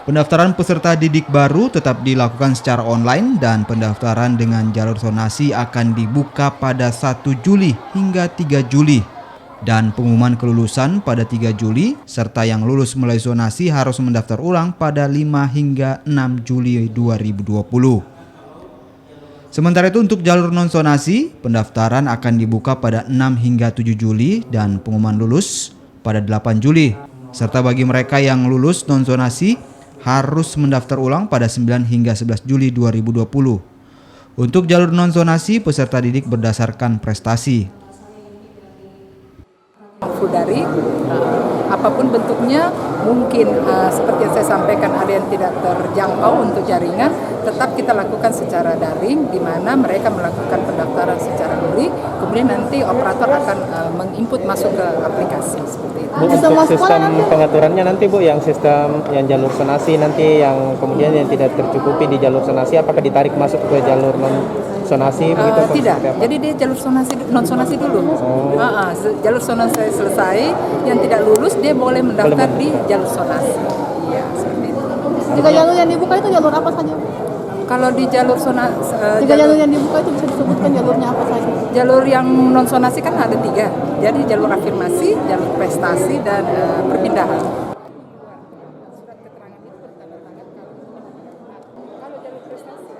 Pendaftaran peserta didik baru tetap dilakukan secara online dan pendaftaran dengan jalur zonasi akan dibuka pada 1 Juli hingga 3 Juli. Dan pengumuman kelulusan pada 3 Juli, serta yang lulus melalui zonasi harus mendaftar ulang pada 5 hingga 6 Juli 2020. Sementara itu untuk jalur non-zonasi, pendaftaran akan dibuka pada 6 hingga 7 Juli dan pengumuman lulus pada 8 Juli. Serta bagi mereka yang lulus non-zonasi, harus mendaftar ulang pada 9 hingga 11 Juli 2020. Untuk jalur non-zonasi, peserta didik berdasarkan prestasi. Full dari apapun bentuknya, mungkin seperti yang saya sampaikan ada yang tidak terjangkau untuk jaringan, tetap kita lakukan secara daring, di mana mereka melakukan pendaftaran secara luring, kemudian nanti operator akan menginput masuk ke aplikasi seperti itu. Bu, untuk sistem pengaturannya nanti Bu, yang sistem yang jalur zonasi nanti yang kemudian yang tidak tercukupi di jalur zonasi, apakah ditarik masuk ke jalur non zonasi begitu? Tidak, jadi dia jalur zonasi non zonasi dulu. Jalur zonasi selesai, yang tidak lulus dia boleh mendaftar di jalur zonasi. Iya, seperti itu. Tiga jalur yang dibuka itu jalur apa saja? Kalau di jalur zonasi, jalur yang dibuka itu bisa disebutkan jalurnya apa saja? Jalur yang non zonasi kan ada 3. Jadi jalur afirmasi, jalur prestasi, dan perpindahan.